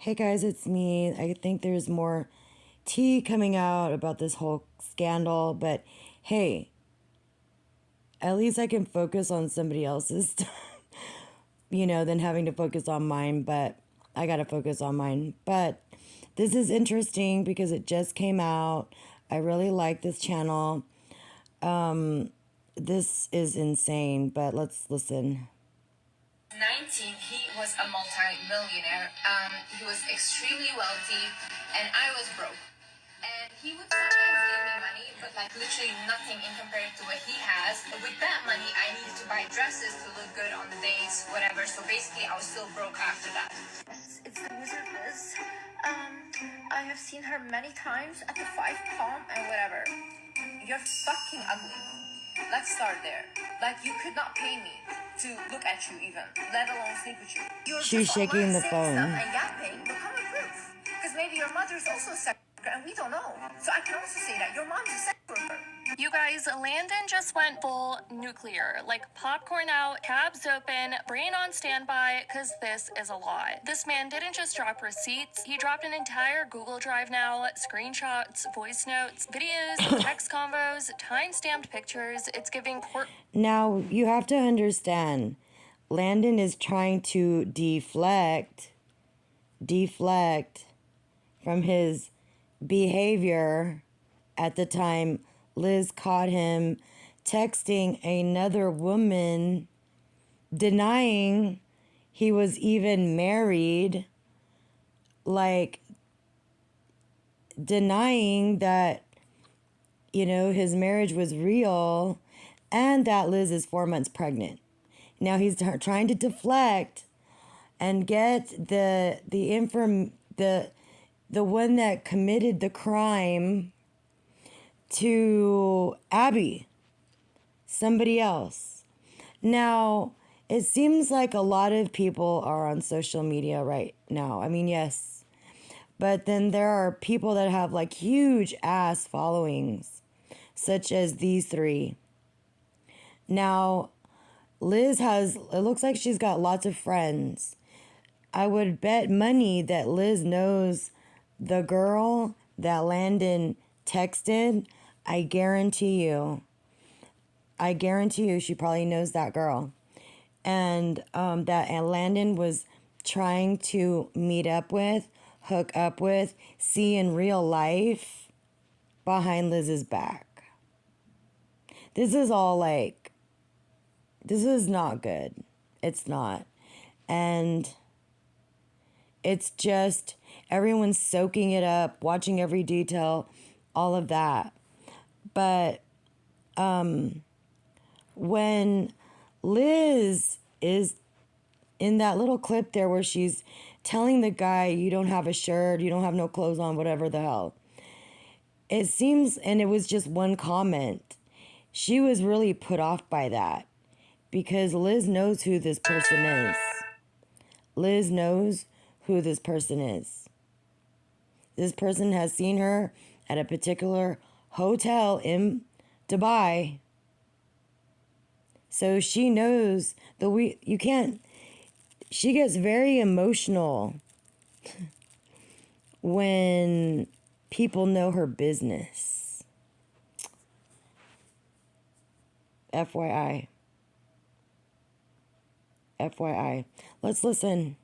Hey guys, it's me. I think there's more tea coming out about this whole scandal, but hey, at least I can focus on somebody else's stuff, than having to focus on mine, but I gotta focus on mine. But this is interesting because it just came out. I really like this channel. This is insane, but let's listen. 19, he was a multi-millionaire. He was extremely wealthy, and I was broke. And he would sometimes give me money, but like literally nothing in compared to what he has. With that money, I needed to buy dresses to look good on the dates, whatever. So basically, I was still broke after that. It's the Wizard Liz. I have seen her many times at the Five Palm and whatever. You're fucking ugly. Let's start there. Like, you could not pay me to look at you even, let alone sleep with you. You're She's just shaking the saying phone. stuff and yapping, but come with proof. Because maybe your mother's also a sex worker and we don't know. So I can also say that your mom's a sex worker. You guys, Landon just went full nuclear. Like, popcorn out, tabs open, brain on standby, because this is a lot. This man didn't just drop receipts, he dropped an entire Google Drive now, screenshots, voice notes, videos, text convos, time-stamped pictures. It's giving Now, you have to understand, Landon is trying to deflect from his behavior at the time Liz caught him texting another woman, denying he was even married, like denying that, his marriage was real and that Liz is 4 months pregnant. Now he's trying to deflect and get the one that committed the crime to Abby, somebody else. Now, it seems like a lot of people are on social media right now. I mean, yes. But then there are people that have like huge ass followings, such as these three. Now, Liz it looks like she's got lots of friends. I would bet money that Liz knows the girl that Landon texted. I guarantee you she probably knows that girl. And that Landon was trying to meet up with, hook up with, see in real life behind Liz's back. This is all like, this is not good. It's not. And it's just everyone's soaking it up, watching every detail, all of that. But when Liz is in that little clip there where she's telling the guy, you don't have a shirt, you don't have no clothes on, whatever the hell. It seems, and it was just one comment, she was really put off by that because Liz knows who this person is. Liz knows who this person is. This person has seen her at a particular hotel in Dubai. So she knows she gets very emotional when people know her business. FYI. Let's listen.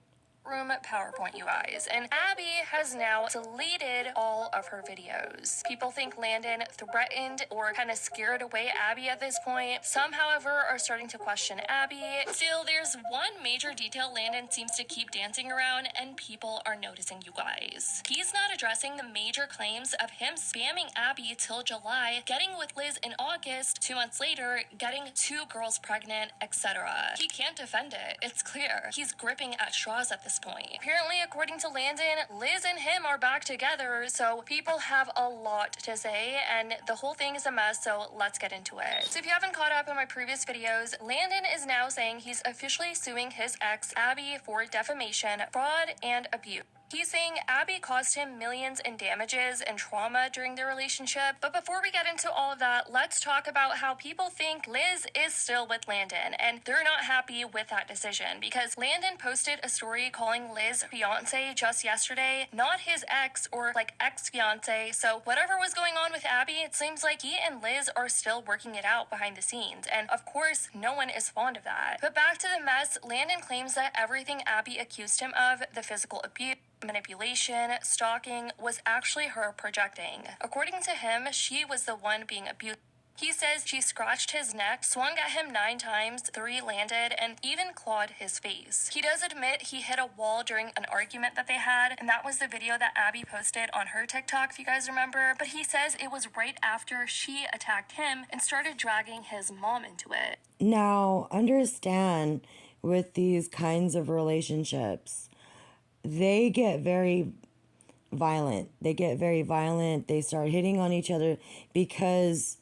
Room PowerPoint, you guys. And Abby has now deleted all of her videos. People think Landon threatened or kind of scared away Abby at this point. Some, however, are starting to question Abby. Still, there's one major detail Landon seems to keep dancing around, and people are noticing, you guys. He's not addressing the major claims of him spamming Abby till July, getting with Liz in August, 2 months later, getting 2 girls pregnant, etc. He can't defend it. It's clear. He's gripping at straws at this point. Apparently, according to Landon, Liz and him are back together, so people have a lot to say, and the whole thing is a mess, so let's get into it. So if you haven't caught up on my previous videos, Landon is now saying he's officially suing his ex, Abby, for defamation, fraud, and abuse. He's saying Abby caused him millions in damages and trauma during their relationship. But before we get into all of that, let's talk about how people think Liz is still with Landon, and they're not happy with that decision because Landon posted a story calling Liz fiance just yesterday, not his ex or like ex-fiance. So whatever was going on with Abby, it seems like he and Liz are still working it out behind the scenes. And of course, no one is fond of that. But back to the mess, Landon claims that everything Abby accused him of, the physical abuse, manipulation, stalking, was actually her projecting. According to him, she was the one being abused. He says she scratched his neck, swung at him 9 times, 3 landed, and even clawed his face. He does admit he hit a wall during an argument that they had, and that was the video that Abby posted on her TikTok, if you guys remember. But he says it was right after she attacked him and started dragging his mom into it. Now, understand with these kinds of relationships, they get very violent. They start hitting on each other because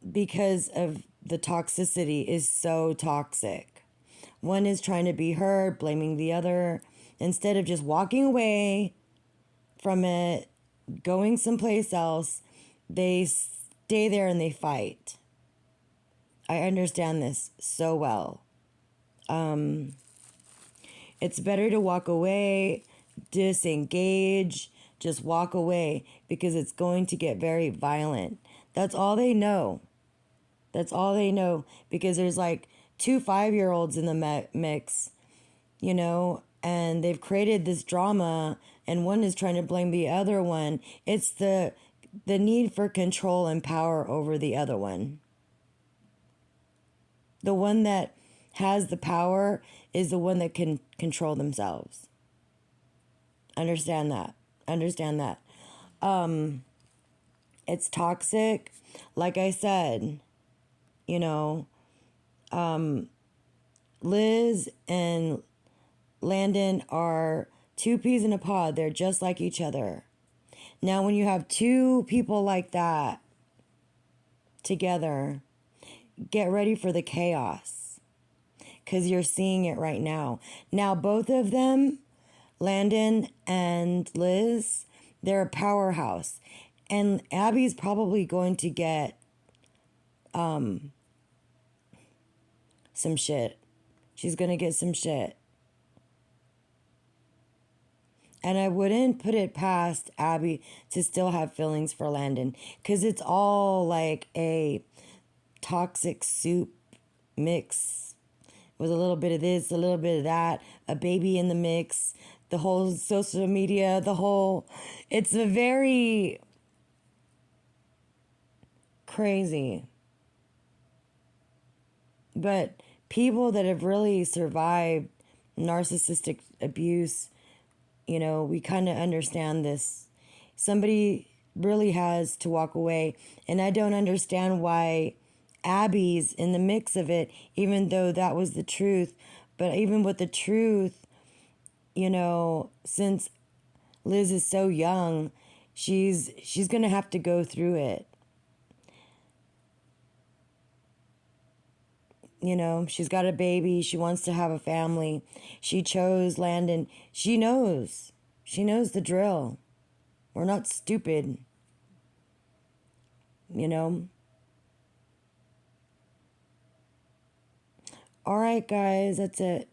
of the toxicity is so toxic. One is trying to be heard, blaming the other, instead of just walking away from it, going someplace else. They stay there and they fight. I understand this so well. It's better to walk away, disengage, just walk away, because it's going to get very violent. That's all they know. Because there's like 2 5-year-olds in the mix, you know, and they've created this drama, and one is trying to blame the other one. It's the need for control and power over the other one. The one that has the power is the one that can control themselves. Understand that. It's toxic. Like I said, you know, Liz and Landon are 2 peas in a pod. They're just like each other. Now, when you have 2 people like that together, get ready for the chaos, because you're seeing it right now. Now, both of them, Landon and Liz, they're a powerhouse. And Abby's probably going to get some shit. She's going to get some shit. And I wouldn't put it past Abby to still have feelings for Landon, because it's all like a toxic soup mix with a little bit of this, a little bit of that, a baby in the mix, the whole social media, it's a very crazy. But people that have really survived narcissistic abuse, you know, we kind of understand this. Somebody really has to walk away. And I don't understand why Abby's in the mix of it, even though that was the truth. But even with the truth, you know, since Liz is so young, she's going to have to go through it. You know, she's got a baby. She wants to have a family. She chose Landon. She knows the drill. We're not stupid. You know? All right, guys, that's it.